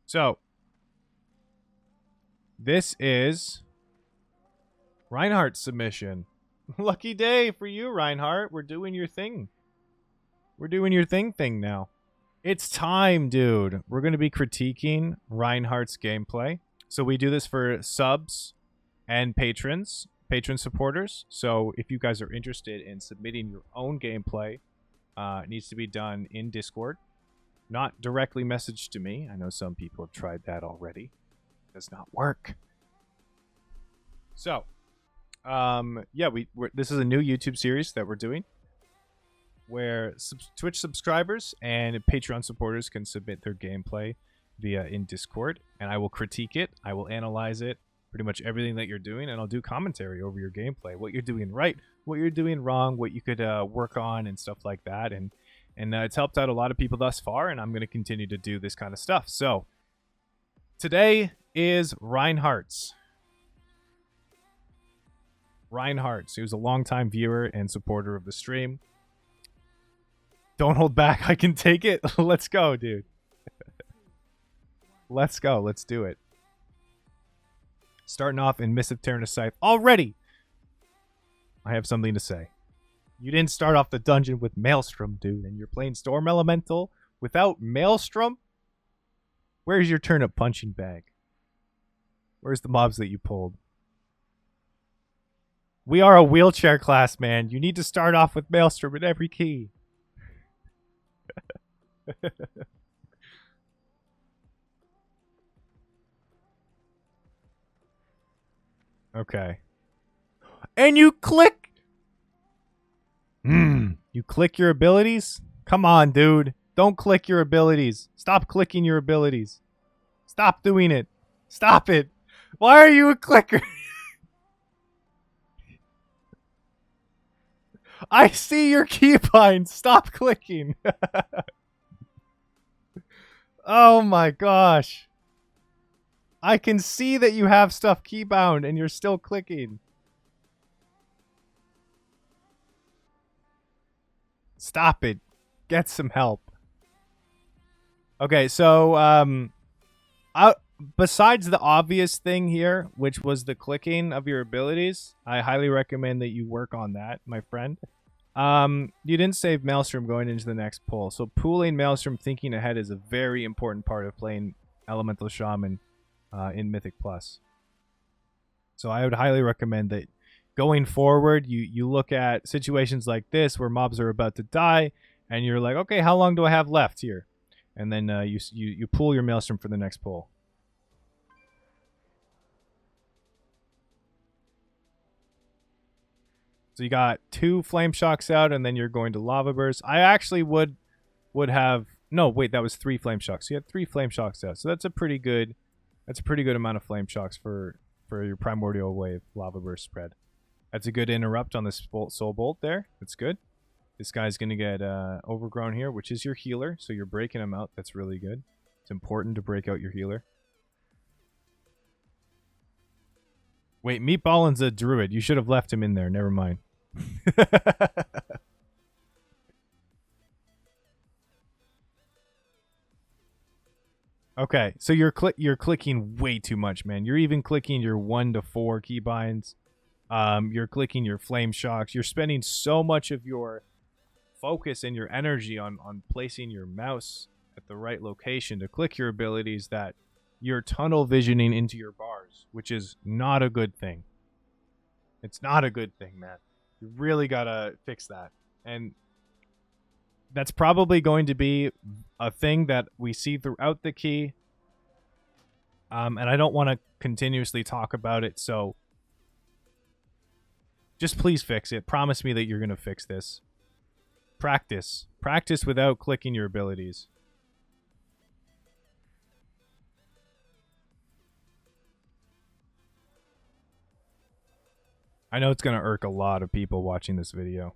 So, this is Reinhardt's submission. Lucky day for you, Reinhardt. We're doing your thing. We're doing your thing now. It's time, dude. We're going to be critiquing Reinhardt's gameplay. So we do this for subs and patrons, patron supporters. So if you guys are interested in submitting your own gameplay, it needs to be done in Discord. Not directly messaged to me. I know some people have tried that already. It does not work. So, yeah, this is a new YouTube series that we're doing where Twitch subscribers and Patreon supporters can submit their gameplay via in Discord, and I will critique it. I will analyze it, pretty much everything that you're doing, and I'll do commentary over your gameplay, what you're doing right, what you're doing wrong, what you could work on, and stuff like that. And it's helped out a lot of people thus far, and I'm going to continue to do this kind of stuff. So today is Reinhardt's. He was a longtime viewer and supporter of the stream. Don't hold back. I can take it. Let's go, dude. Let's go. Let's do it. Starting off in Miss of Tirna Scithe already. I have something to say. You didn't start off the dungeon with Maelstrom, dude, and you're playing Storm Elemental without Maelstrom? Where's your turnip punching bag? Where's the mobs that you pulled? We are a wheelchair class, man. You need to start off with Maelstrom in every key. Okay. And you click. You click your abilities? Come on, dude. Don't click your abilities. Stop clicking your abilities. Stop doing it. Stop it. Why are you a clicker? I see your keybinds. Stop clicking. Oh my gosh. I can see that you have stuff keybound and you're still clicking. Stop it. Get some help. Okay, so besides the obvious thing here, which was the clicking of your abilities, I highly recommend that you work on that, my friend. You didn't save Maelstrom going into the next pull. So pooling Maelstrom thinking ahead is a very important part of playing Elemental Shaman in Mythic Plus. So I would highly recommend that going forward, you look at situations like this where mobs are about to die, and you're like, okay, how long do I have left here? And then you pool your Maelstrom for the next pull. So you got 2 Flame Shocks out, and then you're going to Lava Burst. I actually would have... No, wait, that was 3 Flame Shocks. So you had 3 Flame Shocks out. So that's a pretty good amount of Flame Shocks for your Primordial Wave Lava Burst spread. That's a good interrupt on this Soul Bolt there. That's good. This guy's going to get Overgrown here, which is your healer. So you're breaking him out. That's really good. It's important to break out your healer. Wait, Meatballin's a druid. You should have left him in there. Never mind. Okay, so you're clicking way too much, man. You're even clicking your 1 to 4 keybinds. You're clicking your Flame Shocks. You're spending so much of your focus and your energy on placing your mouse at the right location to click your abilities that you're tunnel visioning into your bars, which is not a good thing. It's not a good thing, man. You really gotta fix that. And that's probably going to be a thing that we see throughout the key. And I don't want to continuously talk about it, so just please fix it. Promise me that you're going to fix this. Practice. Practice without clicking your abilities. I know it's going to irk a lot of people watching this video.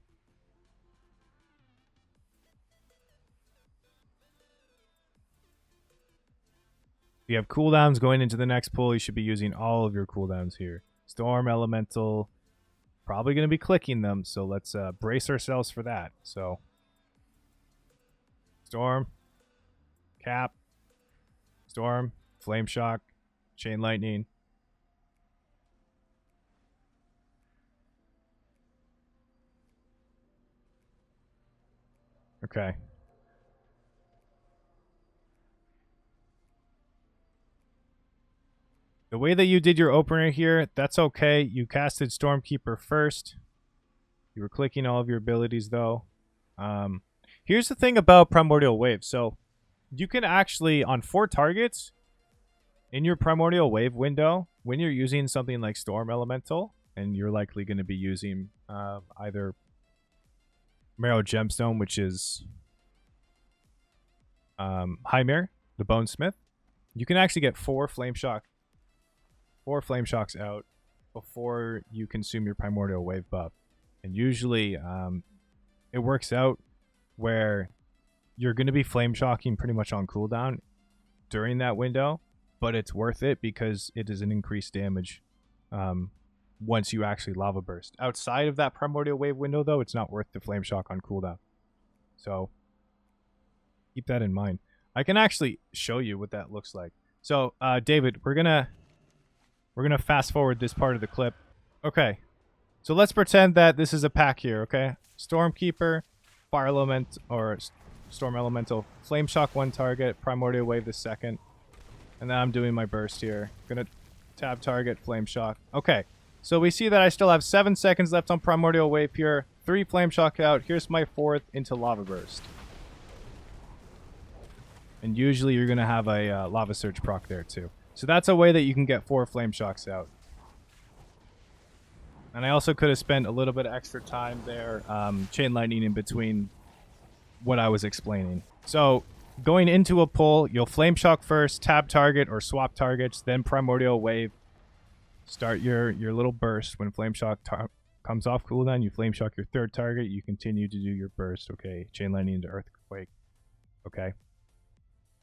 If you have cooldowns going into the next pull, you should be using all of your cooldowns here. Storm, Elemental, probably going to be clicking them, so let's brace ourselves for that. So, Storm, Cap, Storm, Flame Shock, Chain Lightning. Okay. The way that you did your opener here, that's okay. You casted Stormkeeper first. You were clicking all of your abilities, though. Here's the thing about Primordial Wave. So, you can actually, on 4 targets, in your Primordial Wave window, when you're using something like Storm Elemental, and you're likely going to be using either Marrow Gemstone, which is Hymir, the Bonesmith, you can actually get 4 Flame Shocks out before you consume your Primordial Wave buff. And usually it works out where you're going to be Flame Shocking pretty much on cooldown during that window, but it's worth it because it is an increased damage once you actually Lava Burst. Outside of that Primordial Wave window, though, it's not worth the Flame Shock on cooldown. So keep that in mind. I can actually show you what that looks like. So, David, we're gonna fast forward this part of the clip. Okay. So let's pretend that this is a pack here, okay? Stormkeeper, Fire Element, or Storm Elemental, Flame Shock 1 target, Primordial Wave the second. And then I'm doing my burst here. Gonna tab target, Flame Shock. Okay. So we see that I still have 7 seconds left on Primordial Wave here. 3 Flame Shock out. Here's my 4th into Lava Burst. And usually you're going to have a Lava Surge proc there too. So that's a way that you can get 4 Flame Shocks out. And I also could have spent a little bit of extra time there Chain Lightning in between what I was explaining. So going into a pull, you'll Flame Shock first, tab target or swap targets, then Primordial Wave. Start your little burst. When Flame Shock comes off cooldown, you Flame Shock your 3rd target. You continue to do your burst. Okay, Chain Lightning into Earthquake. Okay.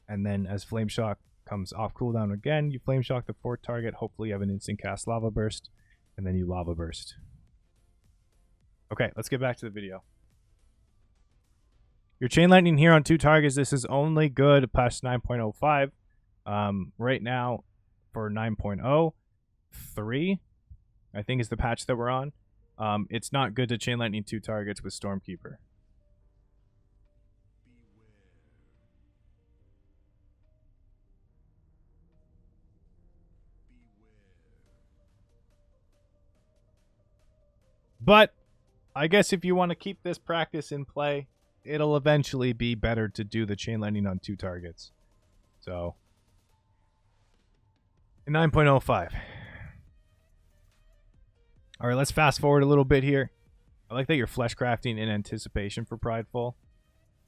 And then as Flame Shock comes off cooldown again, you Flame Shock the 4th target. Hopefully you have an instant cast Lava Burst. And then you Lava Burst. Okay, let's get back to the video. Your Chain Lightning here on 2 targets. This is only good past 9.05. Right now for 9.0, 3, I think is the patch that we're on. It's not good to Chain Lightning 2 targets with Stormkeeper. But I guess if you want to keep this practice in play, it'll eventually be better to do the Chain Lightning on 2 targets. So, in 9.05. Alright, let's fast forward a little bit here. I like that you're flesh crafting in anticipation for Prideful.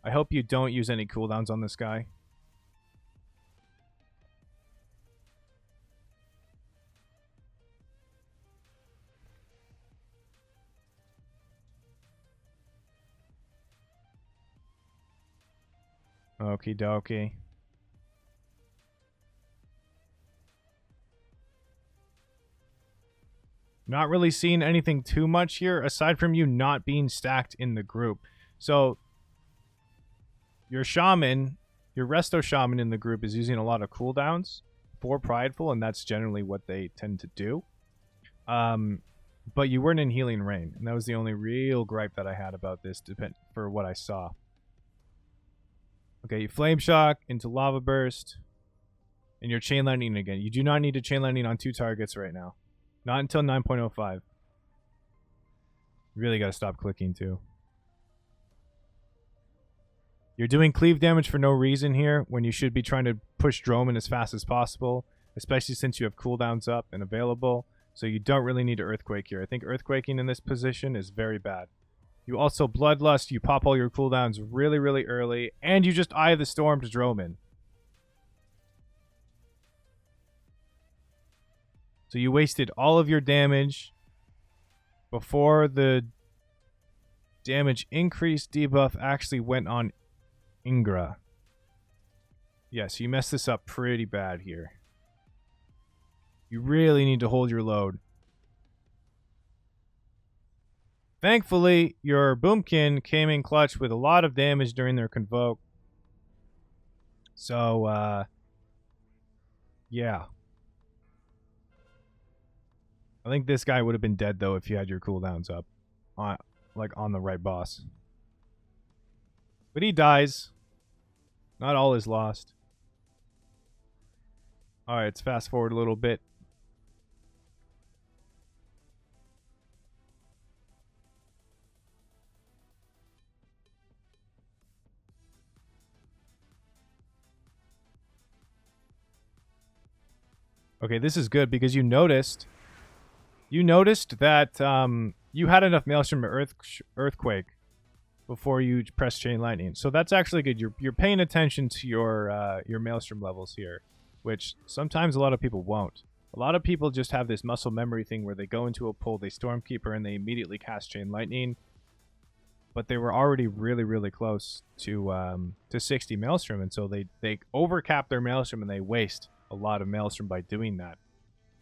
I hope you don't use any cooldowns on this guy. Okie dokie. Not really seeing anything too much here, aside from you not being stacked in the group. So, your shaman, your resto shaman in the group is using a lot of cooldowns for Prideful, and that's generally what they tend to do. But you weren't in Healing Rain, and that was the only real gripe that I had about this for what I saw. Okay, you Flame Shock into Lava Burst, and you're Chain Lightning again. You do not need to Chain Lightning on 2 targets right now. Not until 9.05. You really got to stop clicking too. You're doing cleave damage for no reason here when you should be trying to push Droman as fast as possible, especially since you have cooldowns up and available. So you don't really need to Earthquake here. I think Earthquaking in this position is very bad. You also Bloodlust, you pop all your cooldowns really, really early, and you just Eye of the Storm to Droman. So you wasted all of your damage before the damage increase debuff actually went on Ingra. Yes, you messed this up pretty bad here. You really need to hold your load. Thankfully, your Boomkin came in clutch with a lot of damage during their Convoke. So, Yeah. I think this guy would have been dead, though, if you had your cooldowns up. Like, on the right boss. But he dies. Not all is lost. Alright, let's fast forward a little bit. Okay, this is good because you noticed that you had enough Maelstrom or Earthquake before you press Chain Lightning. So that's actually good. You're paying attention to your Maelstrom levels here, which sometimes a lot of people won't. A lot of people just have this muscle memory thing where they go into a pull, they Stormkeeper, and they immediately cast Chain Lightning. But they were already really, really close to 60 Maelstrom, and so they overcap their Maelstrom and they waste a lot of Maelstrom by doing that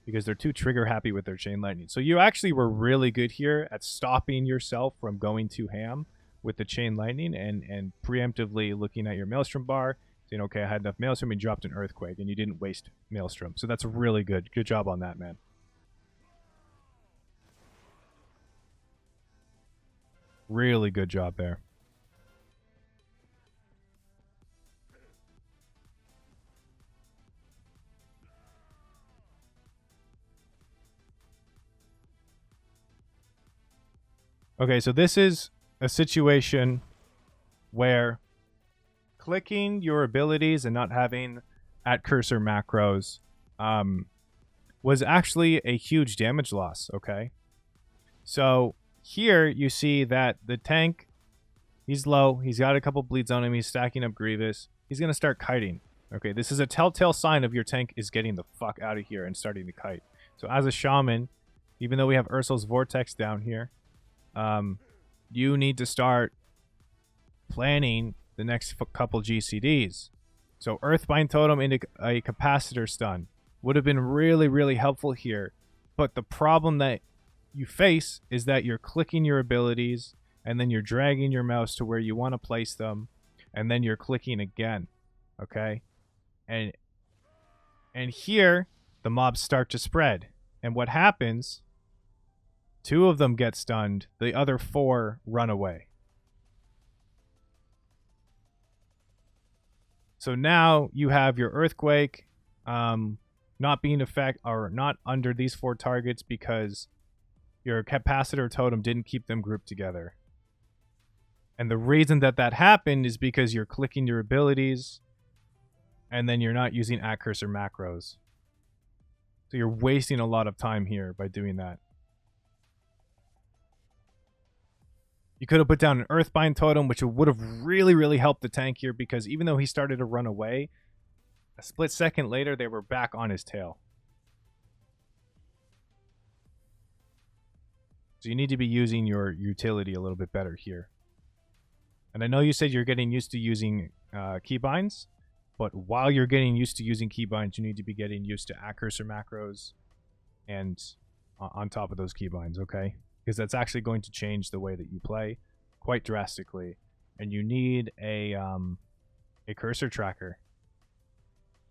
because they're too trigger happy with their Chain Lightning. So you actually were really good here at stopping yourself from going too ham with the Chain Lightning and preemptively looking at your Maelstrom bar, saying, okay, I had enough Maelstrom, and dropped an Earthquake, and you didn't waste Maelstrom. So that's really good. Good job on that, man. Really good job there. Okay, so this is a situation where clicking your abilities and not having @cursor macros was actually a huge damage loss, okay? So here you see that the tank, he's low, he's got a couple bleeds on him, he's stacking up Grievous, he's going to start kiting. Okay, this is a telltale sign of your tank is getting the fuck out of here and starting to kite. So as a shaman, even though we have Ursul's Vortex down here, you need to start planning the next couple GCDs. So Earthbind Totem into a Capacitor Stun would have been really, really helpful here. But the problem that you face is that you're clicking your abilities and then you're dragging your mouse to where you want to place them and then you're clicking again. Okay? And here the mobs start to spread. And what happens, 2 of them get stunned, the other 4 run away. So now you have your Earthquake not being not under these 4 targets because your Capacitor Totem didn't keep them grouped together. And the reason that happened is because you're clicking your abilities and then you're not using @cursor macros. So you're wasting a lot of time here by doing that. You could have put down an Earthbind Totem, which would have really, really helped the tank here because even though he started to run away, a split second later, they were back on his tail. So you need to be using your utility a little bit better here. And I know you said you're getting used to using keybinds, but while you're getting used to using keybinds, you need to be getting used to @cursor macros and on top of those keybinds, okay? Because that's actually going to change the way that you play quite drastically. And you need a cursor tracker.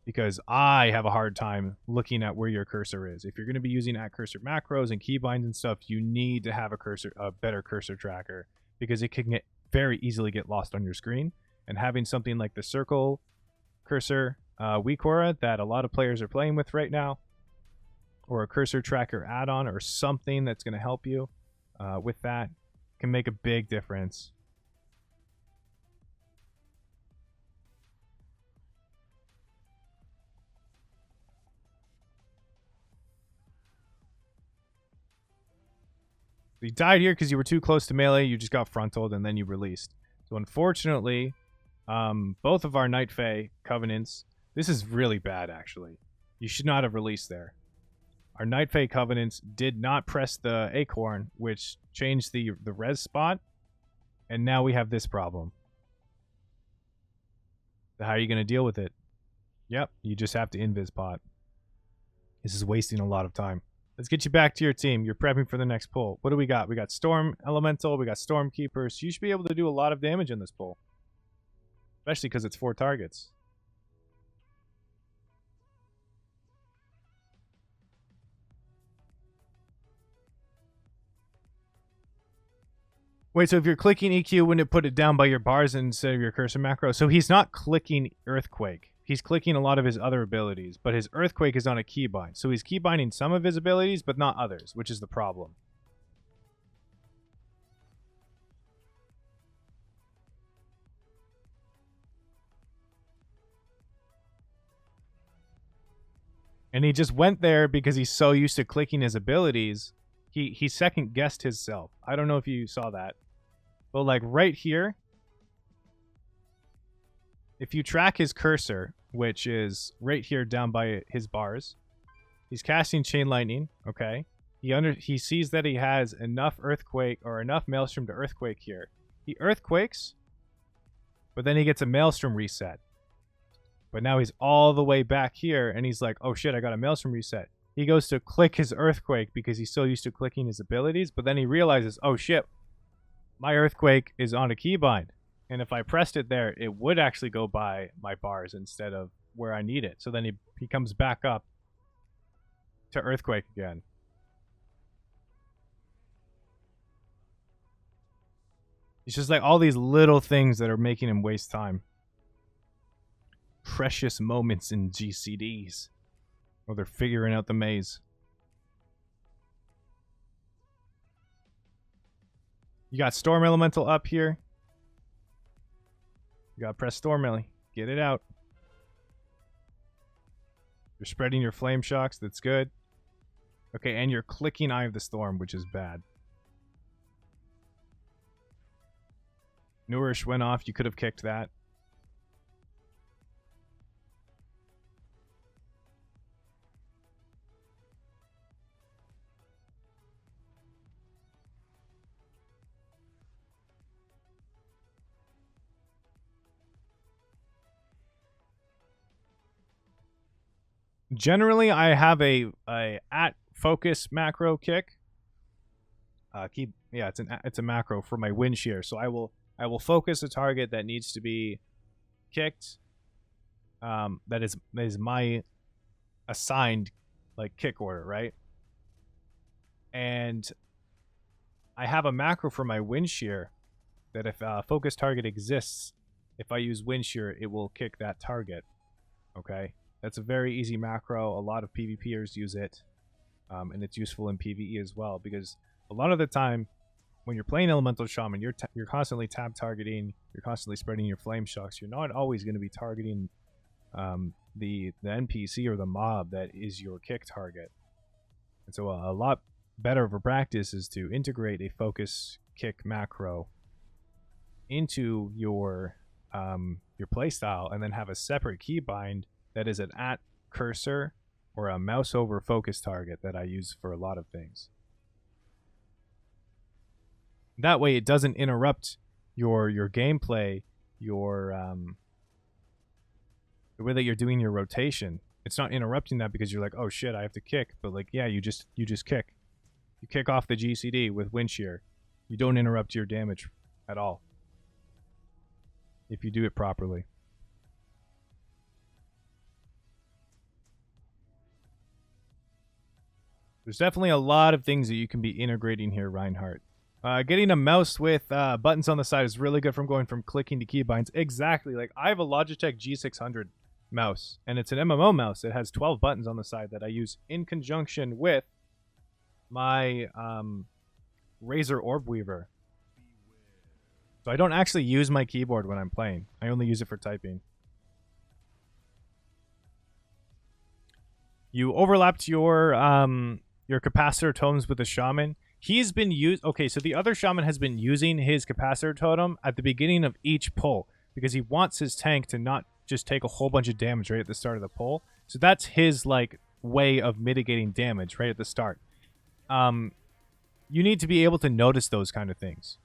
Because I have a hard time looking at where your cursor is. If you're going to be using @cursor macros and keybinds and stuff, you need to have a better cursor tracker. Because it can very easily get lost on your screen. And having something like the circle cursor Weakora that a lot of players are playing with right now, or a cursor tracker add-on or something that's going to help you with that, can make a big difference. You died here because you were too close to melee, you just got frontaled, and then you released. So unfortunately, both of our Night Fae Covenants, this is really bad actually. You should not have released there. Our Night Fae Covenants did not press the Acorn, which changed the res spot, and now we have this problem. So how are you going to deal with it? Yep, you just have to invis pot. This is wasting a lot of time. Let's get you back to your team. You're prepping for the next pull. What do we got? We got Storm Elemental, we got Storm Keepers. You should be able to do a lot of damage in this pull. Especially because it's 4 targets. Wait, so if you're clicking EQ, wouldn't it put it down by your bars instead of your cursor macro? So he's not clicking Earthquake. He's clicking a lot of his other abilities, but his Earthquake is on a keybind. So he's keybinding some of his abilities, but not others, which is the problem. And he just went there because he's so used to clicking his abilities. He second guessed himself. I don't know if you saw that. But like right here, if you track his cursor, which is right here down by his bars, he's casting Chain Lightning, okay? He sees that he has enough Earthquake or enough Maelstrom to Earthquake here. He Earthquakes, but then he gets a Maelstrom reset. But now he's all the way back here, and he's like, oh shit, I got a Maelstrom reset. He goes to click his Earthquake because he's so used to clicking his abilities, but then he realizes, oh shit, my Earthquake is on a keybind. And if I pressed it there, it would actually go by my bars instead of where I need it. So then he comes back up to Earthquake again. It's just like all these little things that are making him waste time. Precious moments in GCDs. While they're figuring out the maze. You got Storm Elemental up here. You gotta press Storm Ele. Get it out. You're spreading your Flame Shocks. That's good. Okay, and you're clicking Eye of the Storm, which is bad. Nourish went off. You could have kicked that. Generally, I have a at focus macro kick. It's a macro for my wind shear. So I will focus a target that needs to be kicked. That is my assigned like kick order, right? And I have a macro for my wind shear that if a focus target exists, if I use wind shear, it will kick that target. Okay. That's a very easy macro. A lot of PvPers use it, and it's useful in PvE as well because a lot of the time when you're playing Elemental Shaman, you're constantly tab targeting, you're constantly spreading your Flame Shocks. You're not always going to be targeting the NPC or the mob that is your kick target. And so a lot better of a practice is to integrate a focus kick macro into your playstyle and then have a separate keybind that is an at cursor or a mouse over focus target that I use for a lot of things. That way it doesn't interrupt your gameplay, the way that you're doing your rotation. It's not interrupting that because you're like, oh shit, I have to kick. But like, yeah, you just kick. You kick off the GCD with wind shear. You don't interrupt your damage at all if you do it properly. There's definitely a lot of things that you can be integrating here, Reinhardt. Getting a mouse with buttons on the side is really good from going from clicking to keybinds. Exactly. Like I have a Logitech G600 mouse, and it's an MMO mouse. It has 12 buttons on the side that I use in conjunction with my Razer Orb Weaver. So I don't actually use my keyboard when I'm playing. I only use it for typing. You overlapped your capacitor totems with the shaman. He's been okay, so the other shaman has been using his capacitor totem at the beginning of each pull because he wants his tank to not just take a whole bunch of damage right at the start of the pull. So that's his like way of mitigating damage right at the start. You need to be able to notice those kind of things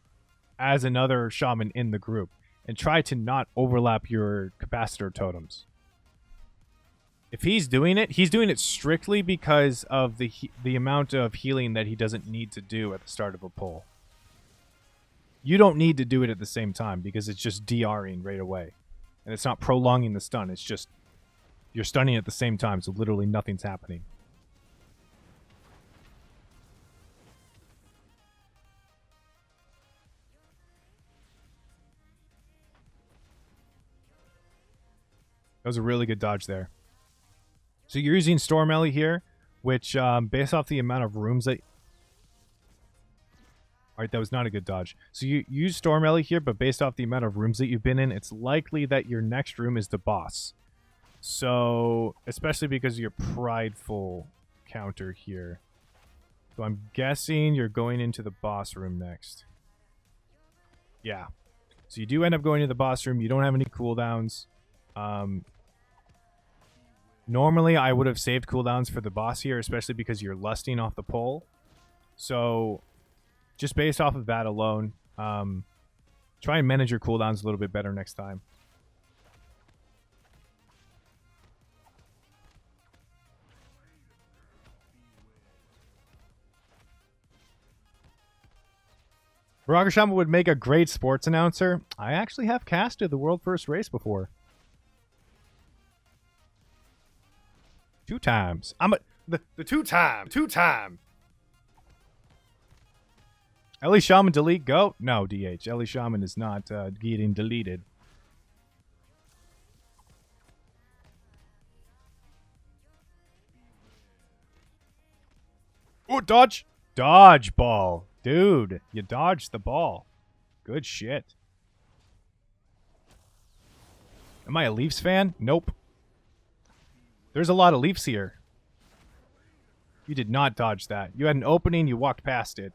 as another shaman in the group and try to not overlap your capacitor totems. If he's doing it strictly because of the amount of healing that he doesn't need to do at the start of a pull. You don't need to do it at the same time because it's just DRing right away. And it's not prolonging the stun. It's just you're stunning at the same time, so literally nothing's happening. That was a really good dodge there. So you're using Storm Ellie here, which, based off the amount of rooms that... Alright, that was not a good dodge. So you use Storm Ellie here, but based off the amount of rooms that you've been in, it's likely that your next room is the boss. So, especially because of your prideful counter here. So I'm guessing you're going into the boss room next. Yeah. So you do end up going to the boss room. You don't have any cooldowns. Normally, I would have saved cooldowns for the boss here, especially because you're lusting off the pole. So, just based off of that alone, try and manage your cooldowns a little bit better next time. Barokoshama would make a great sports announcer. I actually have casted the world first race before. 2 times. I'm the two time. Ellie Shaman delete go? No, DH. Ellie Shaman is not getting deleted. Oh, dodge. Dodge ball. Dude, you dodged the ball. Good shit. Am I a Leafs fan? Nope. There's a lot of Leafs here. You did not dodge that. You had an opening, you walked past it.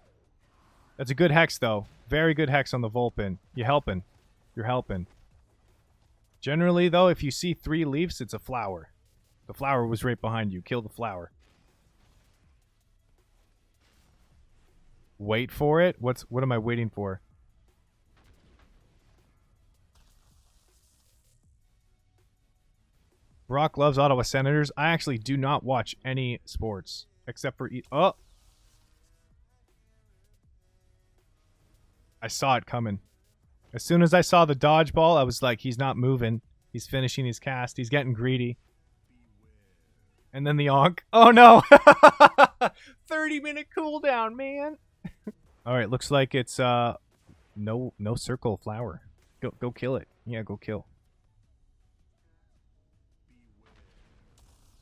That's a good hex, though. Very good hex on the Vulpin. You helping. You're helping. Generally, though, if you see 3 Leafs, it's a flower. The flower was right behind you. Kill the flower. Wait for it? What am I waiting for? Brock loves Ottawa Senators. I actually do not watch any sports except for oh. I saw it coming. As soon as I saw the dodgeball, I was like, he's not moving. He's finishing his cast. He's getting greedy. And then the onk. Oh no. 30-minute cooldown, man. All right, looks like it's no circle flower. Go kill it. Yeah, go kill.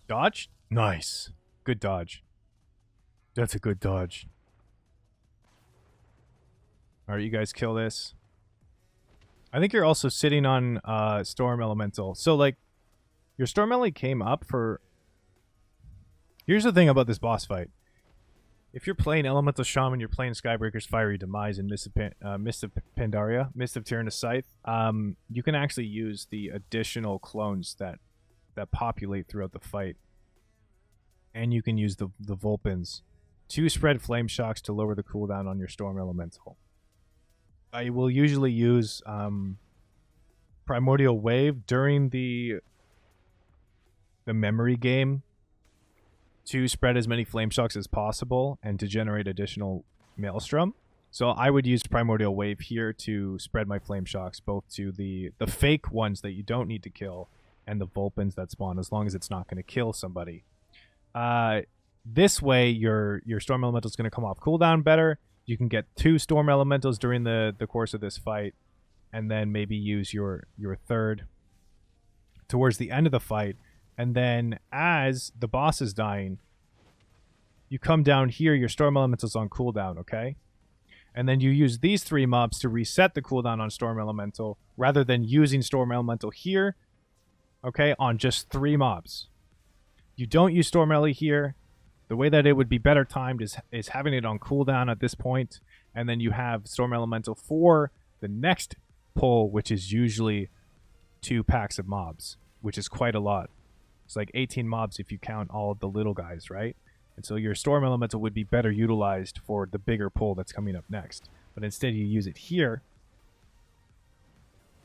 Dodge? Nice. Good dodge. That's a good dodge. All right, you guys kill this. I think you're also sitting on Storm Elemental. So like your Storm Ele came up for... Here's the thing about this boss fight. If you're playing Elemental Shaman, you're playing Skybreaker's Fiery Demise and Mist of Pandaria, Mist of Tirna Scithe, you can actually use the additional clones that populate throughout the fight. And you can use the Vulpins to spread Flame Shocks to lower the cooldown on your Storm Elemental. I will usually use Primordial Wave during the memory game to spread as many Flame Shocks as possible and to generate additional Maelstrom. So I would use Primordial Wave here to spread my Flame Shocks both to the fake ones that you don't need to kill and the Vulpins that spawn, as long as it's not going to kill somebody. This way, your Storm Elemental is going to come off cooldown better. You can get 2 Storm Elementals during the course of this fight, and then maybe use your third towards the end of the fight. And then as the boss is dying, you come down here, your Storm Elemental's on cooldown, okay? And then you use these 3 mobs to reset the cooldown on Storm Elemental, rather than using Storm Elemental here, okay, on just 3 mobs. You don't use Storm Ele here. The way that it would be better timed is having it on cooldown at this point, and then you have Storm Elemental for the next pull, which is usually 2 packs of mobs, which is quite a lot. It's like 18 mobs if you count all of the little guys, right? And so your Storm Elemental would be better utilized for the bigger pull that's coming up next. But instead you use it here,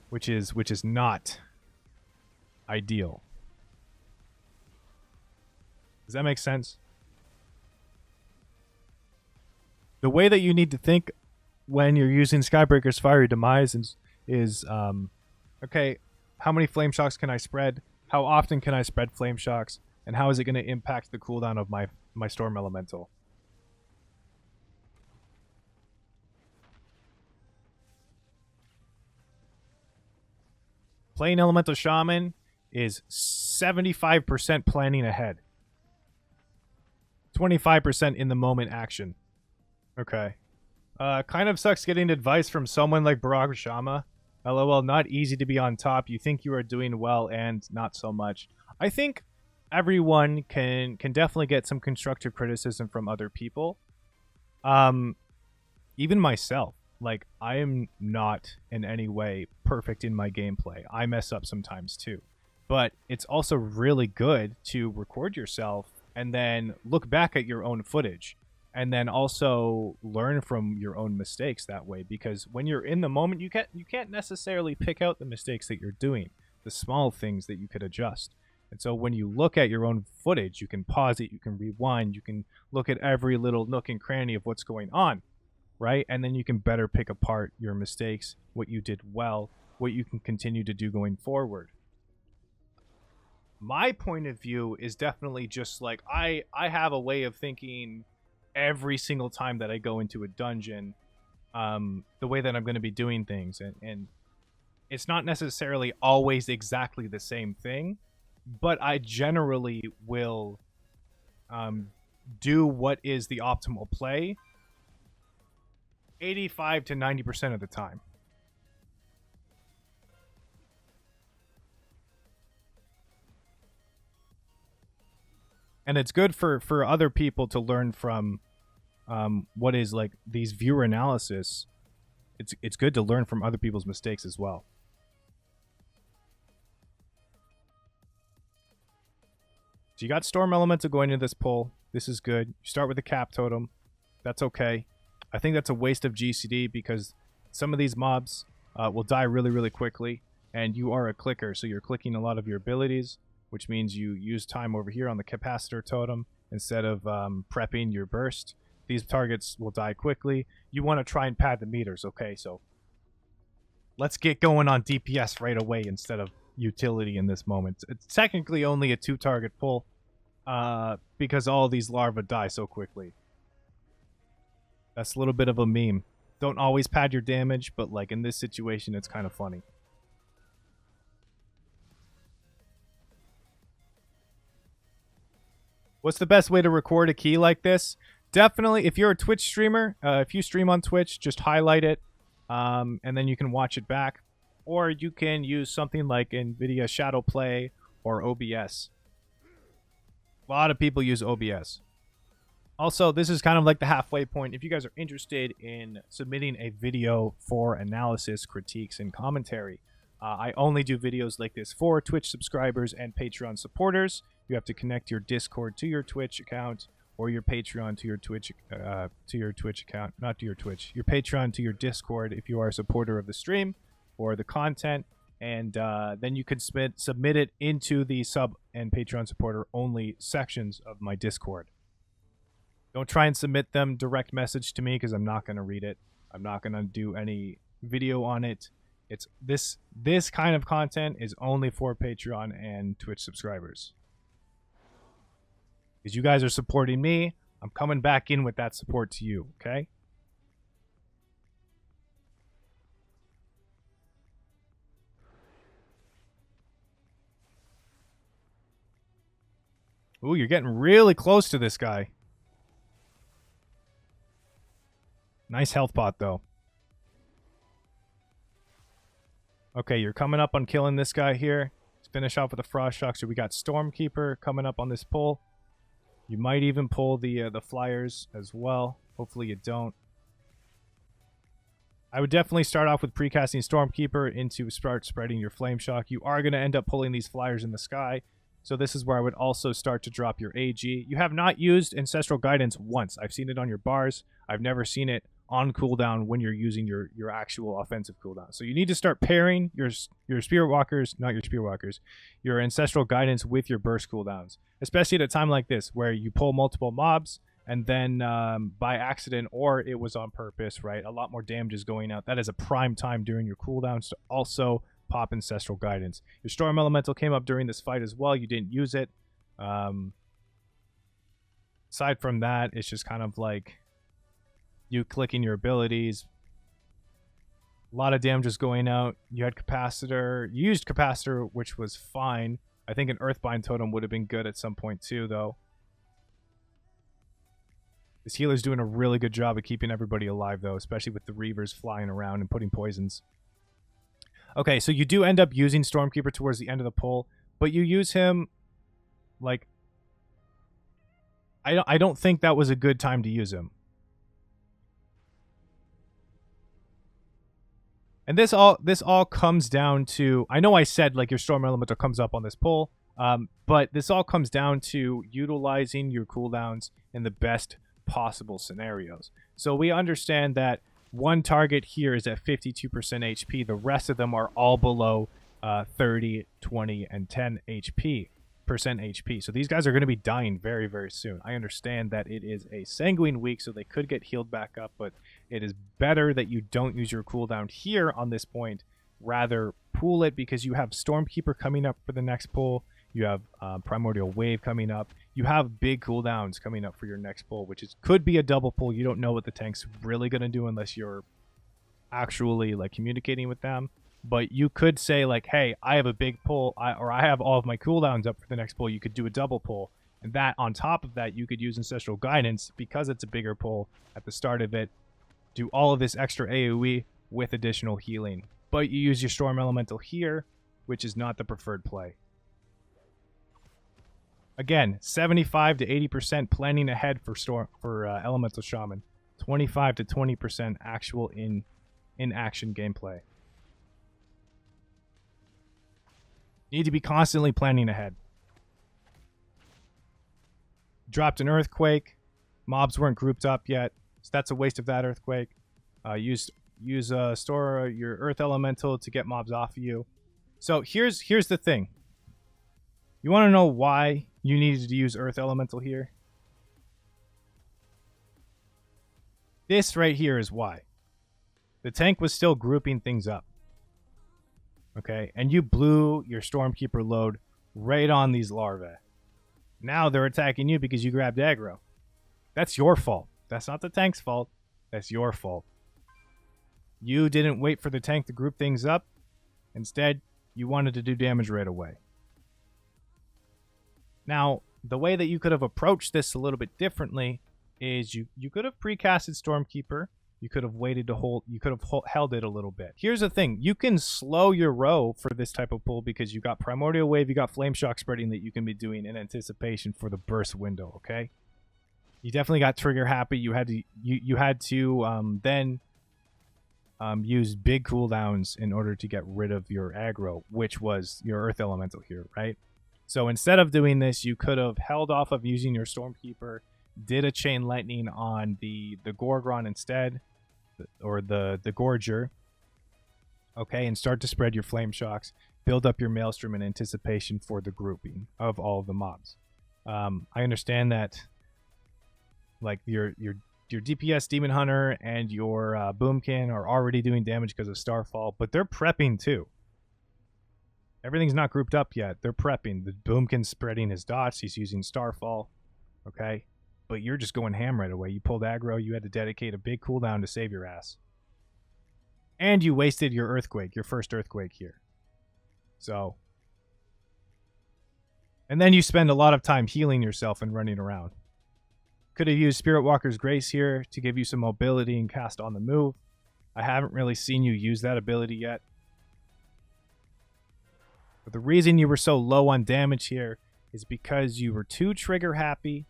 which is not ideal. Does that make sense? The way that you need to think when you're using Skybreaker's Fiery Demise is okay, how many Flame Shocks can I spread? How often can I spread Flame Shocks? And how is it going to impact the cooldown of my Storm Elemental? Playing Elemental Shaman is 75% planning ahead. 25% in the moment action. Okay. Kind of sucks getting advice from someone like Barokoshama. LOL, not easy to be on top. You think you are doing well and not so much. I think everyone can definitely get some constructive criticism from other people. Even myself. Like, I am not in any way perfect in my gameplay. I mess up sometimes too. But it's also really good to record yourself and then look back at your own footage and then also learn from your own mistakes that way, because when you're in the moment, you can't necessarily pick out the mistakes that you're doing, the small things that you could adjust. And so when you look at your own footage, you can pause it, you can rewind, you can look at every little nook and cranny of what's going on, right? And then you can better pick apart your mistakes, what you did well, what you can continue to do going forward. My point of view is definitely just like, I have a way of thinking every single time that I go into a dungeon, the way that I'm going to be doing things. And it's not necessarily always exactly the same thing, but I generally will do what is the optimal play 85 to 90% of the time. And it's good for other people to learn from what is like these viewer analysis. It's good to learn from other people's mistakes as well. So you got Storm Elemental going into this pull. This is good. You start with the Cap Totem. That's okay. I think that's a waste of GCD because some of these mobs will die really, really quickly. And you are a clicker, so you're clicking a lot of your abilities, which means you use time over here on the Capacitor Totem instead of prepping your burst. These targets will die quickly. You want to try and pad the meters, okay? So let's get going on DPS right away instead of utility in this moment. It's technically only a 2-target pull because all these larvae die so quickly. That's a little bit of a meme. Don't always pad your damage, but like in this situation, it's kind of funny. What's the best way to record a key like this? Definitely, if you're a Twitch streamer, if you stream on Twitch, just highlight it, and then you can watch it back. Or you can use something like NVIDIA Shadowplay or OBS. A lot of people use OBS. Also, this is kind of like the halfway point. If you guys are interested in submitting a video for analysis, critiques, and commentary, I only do videos like this for Twitch subscribers and Patreon supporters. You have to connect your Discord to your Twitch account, or your Patreon to your Twitch account. Not to your Twitch. Your Patreon to your Discord if you are a supporter of the stream or the content, and then you can submit it into the sub and Patreon supporter only sections of my Discord. Don't try and submit them direct message to me because I'm not going to read it. I'm not going to do any video on it. It's this kind of content is only for Patreon and Twitch subscribers. Because you guys are supporting me, I'm coming back in with that support to you, okay? Ooh, you're getting really close to this guy. Nice health pot, though. Okay, you're coming up on killing this guy here. Let's finish off with a Frost Shock. So we got Stormkeeper coming up on this pull. You might even pull the flyers as well. Hopefully you don't. I would definitely start off with precasting Stormkeeper into start spreading your Flame Shock. You are going to end up pulling these flyers in the sky. So this is where I would also start to drop your AG. You have not used Ancestral Guidance once. I've seen it on your bars. I've never seen it on cooldown when you're using your actual offensive cooldown. So you need to start pairing your Spirit Walkers, not your Spirit Walkers, your Ancestral Guidance with your burst cooldowns. Especially at a time like this where you pull multiple mobs and then by accident or it was on purpose, right? A lot more damage is going out. That is a prime time during your cooldowns to also pop Ancestral Guidance. Your Storm Elemental came up during this fight as well. You didn't use it. Aside from that, it's just kind of like you clicking your abilities, A lot of damage is going out. You had capacitor. You used capacitor, which was fine. I think an Earthbind totem would have been good at some point too, though. This healer's doing a really good job of keeping everybody alive, though, especially with the Reavers flying around and putting poisons. Okay, so you do end up using Stormkeeper towards the end of the pull, but you use him, like... I don't think that was a good time to use him. And this all comes down to... I know I said, like, your Storm Elemental comes up on this pull, but this all comes down to utilizing your cooldowns in the best possible scenarios. So we understand that one target here is at 52% HP. The rest of them are all below 30, 20, and 10 HP. So these guys are going to be dying very, very soon. I understand that it is a Sanguine week, so they could get healed back up, but it is better that you don't use your cooldown here on this point. Rather, pool it because you have Stormkeeper coming up for the next pull. You have Primordial Wave coming up. You have big cooldowns coming up for your next pull, which could be a double pull. You don't know what the tank's really going to do unless you're actually like communicating with them. But you could say like, hey, I have a big pull, or I have all of my cooldowns up for the next pull. You could do a double pull. And that, on top of that, you could use Ancestral Guidance because it's a bigger pull at the start of it. Do all of this extra AoE with additional healing. But you use your Storm Elemental here, which is not the preferred play. Again, 75 to 80% planning ahead for Elemental Shaman. 25 to 20% actual in-action gameplay. You need to be constantly planning ahead. Dropped an Earthquake. Mobs weren't grouped up yet, so that's a waste of that Earthquake. Store your Earth Elemental to get mobs off of you. So here's the thing. You want to know why you needed to use Earth Elemental here? This right here is why. The tank was still grouping things up. Okay, and you blew your Stormkeeper load right on these larvae. Now they're attacking you because you grabbed aggro. That's your fault. That's not the tank's fault. That's your fault. You didn't wait for the tank to group things up. Instead, you wanted to do damage right away. Now, the way that you could have approached this a little bit differently is you could have precasted Stormkeeper. You could have waited to hold. You could have held it a little bit. Here's the thing. You can slow your row for this type of pull because you got Primordial Wave, you got Flame Shock spreading that you can be doing in anticipation for the burst window, okay? You definitely got trigger happy. You had to then use big cooldowns in order to get rid of your aggro, which was your Earth Elemental here, right? So instead of doing this, you could have held off of using your Stormkeeper, did a Chain Lightning on the Gorgon instead, or the Gorger, okay, and start to spread your Flame Shocks, build up your Maelstrom in anticipation for the grouping of all of the mobs. I understand that, like, your DPS Demon Hunter and your Boomkin are already doing damage because of Starfall, but they're prepping too. Everything's not grouped up yet. They're prepping. The Boomkin's spreading his dots. He's using Starfall, okay? But you're just going ham right away. You pulled aggro. You had to dedicate a big cooldown to save your ass. And you wasted your Earthquake, your first Earthquake here. So. And then you spend a lot of time healing yourself and running around. Could have used Spirit Walker's Grace here to give you some mobility and cast on the move. I haven't really seen you use that ability yet. But the reason you were so low on damage here is because you were too trigger happy.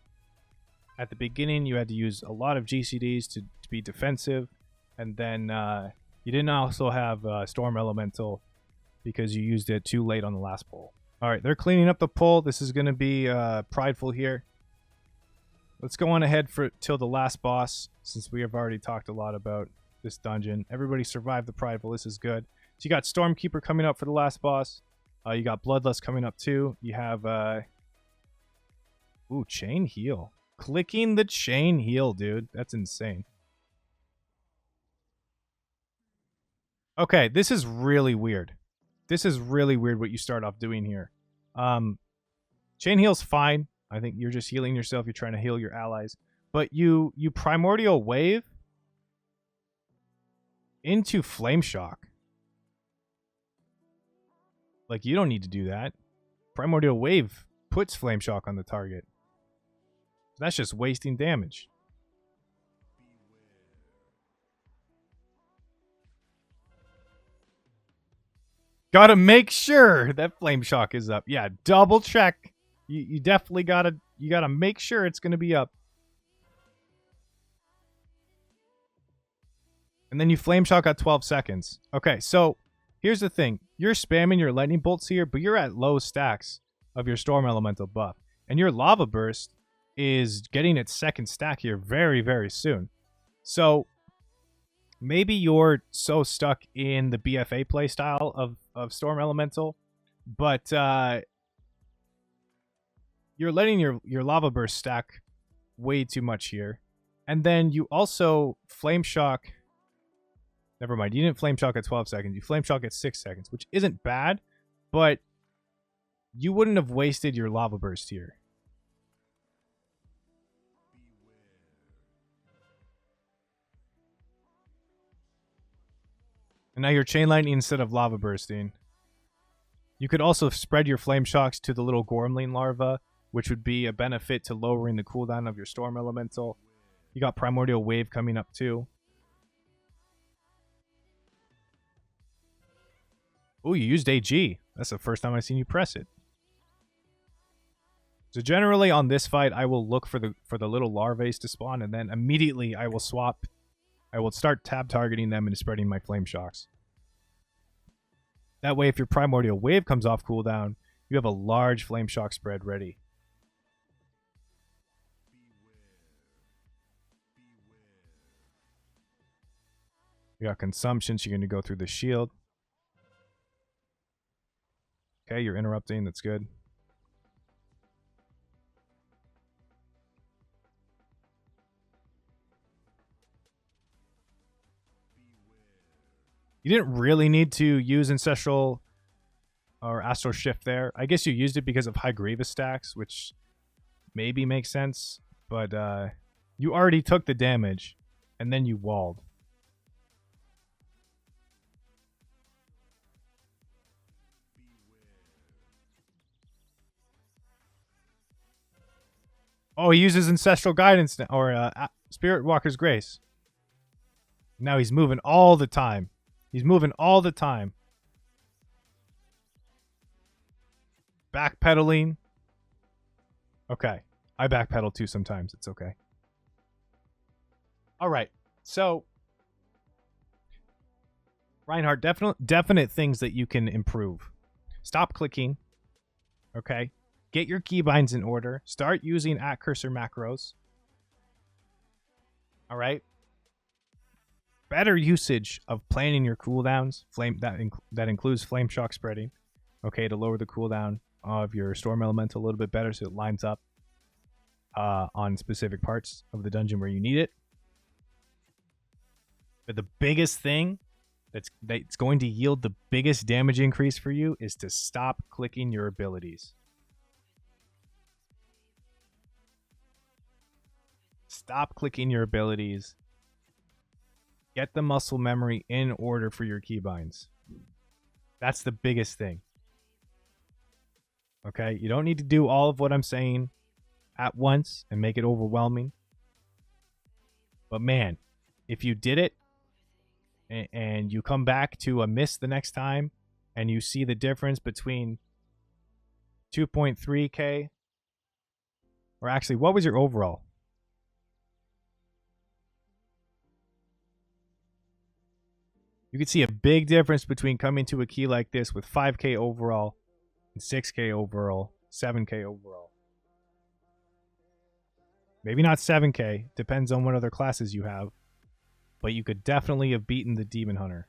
At the beginning, you had to use a lot of GCDs to be defensive. And then you didn't also have Storm Elemental because you used it too late on the last pull. Alright, they're cleaning up the pull. This is going to be prideful here. Let's go on ahead till the last boss, since we have already talked a lot about this dungeon. Everybody survived the prideful. This is good. So you got Stormkeeper coming up for the last boss. You got Bloodlust coming up too. You have Chain Heal. Clicking the Chain Heal, dude. That's insane. Okay, this is really weird. This is really weird what you start off doing here. Chain Heal's fine. I think you're just healing yourself. You're trying to heal your allies. But you Primordial Wave into Flame Shock. Like, you don't need to do that. Primordial Wave puts Flame Shock on the target. That's just wasting damage. Gotta make sure that Flame Shock is up. Yeah, double check. You definitely gotta make sure it's gonna be up. And then you Flame Shock at 12 seconds. Okay, so here's the thing. You're spamming your lightning bolts here, but you're at low stacks of your Storm Elemental buff. And your Lava Burst is getting its second stack here very, very soon. So maybe you're so stuck in the BFA playstyle of Storm Elemental, but you're letting your Lava Burst stack way too much here. And then you also Flame Shock. Never mind, you didn't Flame Shock at 12 seconds. You Flame Shock at 6 seconds, which isn't bad, but you wouldn't have wasted your Lava Burst here. And now you're Chain Lightning instead of Lava Bursting. You could also spread your Flame Shocks to the little Gormling larva, which would be a benefit to lowering the cooldown of your Storm Elemental. You got Primordial Wave coming up too. Oh, you used AG. That's the first time I've seen you press it. So generally on this fight, I will look for the little larvae to spawn, and then immediately I will swap. I will start tab targeting them and spreading my Flame Shocks. That way, if your Primordial Wave comes off cooldown, you have a large Flame Shock spread ready. You got Consumption, so you're going to go through the shield. Okay, you're interrupting. That's good. You didn't really need to use Ancestral or Astral Shift there. I guess you used it because of High Grievous stacks, which maybe makes sense. But you already took the damage, and then you walled. Oh, he uses Ancestral Guidance now, or Spirit Walker's Grace. Now he's moving all the time. He's moving all the time. Backpedaling. Okay. I backpedal too sometimes. It's okay. All right. So, Reinhardt, definite things that you can improve. Stop clicking. Okay. Get your keybinds in order. Start using @cursor macros. All right. Better usage of planning your cooldowns. That includes Flame Shock spreading. Okay, to lower the cooldown of your Storm Elemental a little bit better so it lines up on specific parts of the dungeon where you need it. But the biggest thing that's going to yield the biggest damage increase for you is to stop clicking your abilities. Stop clicking your abilities. Get the muscle memory in order for your keybinds. That's the biggest thing. Okay? You don't need to do all of what I'm saying at once and make it overwhelming. But man, if you did it and you come back to a miss the next time and you see the difference between 2.3k, or actually, what was your overall? You can see a big difference between coming to a key like this with 5k overall and 6k overall, 7k overall. Maybe not 7k, depends on what other classes you have, but you could definitely have beaten the Demon Hunter.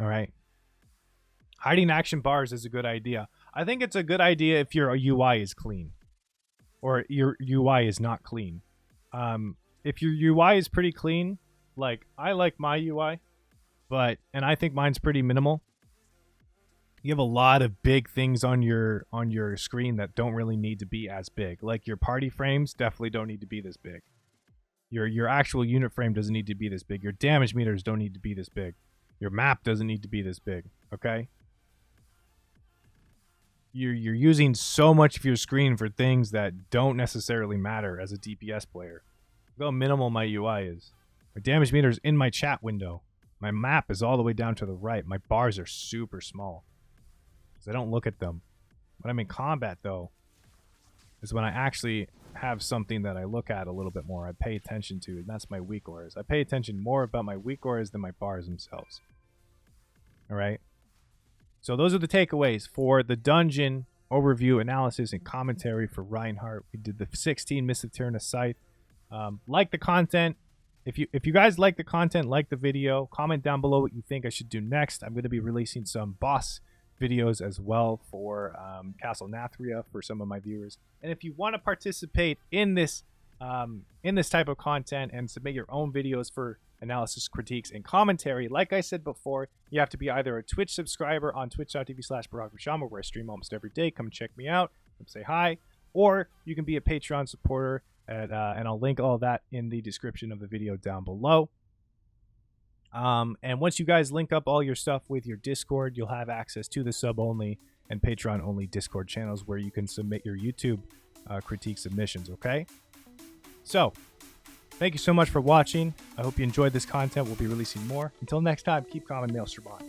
All right. Hiding action bars is a good idea. I think it's a good idea if your UI is clean. Or your UI is not clean. If your UI is pretty clean, like I like my UI, and I think mine's pretty minimal. You have a lot of big things on your screen that don't really need to be as big. Like your party frames definitely don't need to be this big. Your actual unit frame doesn't need to be this big. Your damage meters don't need to be this big. Your map doesn't need to be this big. Okay? You're using so much of your screen for things that don't necessarily matter as a DPS player. Look how minimal my UI is. My damage meter is in my chat window. My map is all the way down to the right. My bars are super small because I don't look at them. When I'm in combat, though, is when I actually have something that I look at a little bit more. I pay attention to, and that's my weak auras. I pay attention more about my weak auras than my bars themselves. All right? So those are the takeaways for the dungeon overview, analysis, and commentary for Reinhardt. We did the 16 Mists of Tirna Scythe. Like the content. If you guys like the content, like the video, comment down below what you think I should do next. I'm going to be releasing some boss videos as well for Castle Nathria for some of my viewers. And if you want to participate in this type of content and submit your own videos for analysis, critiques, and commentary, like I said before, you have to be either a Twitch subscriber on twitch.tv/Barokoshama, where I stream almost every day. Come check me out. Come say hi. Or you can be a Patreon supporter, and I'll link all that in the description of the video down below. And once you guys link up all your stuff with your Discord, you'll have access to the sub-only and Patreon-only Discord channels where you can submit your YouTube critique submissions, okay? So, thank you so much for watching. I hope you enjoyed this content. We'll be releasing more. Until next time, keep calm and mail Serban.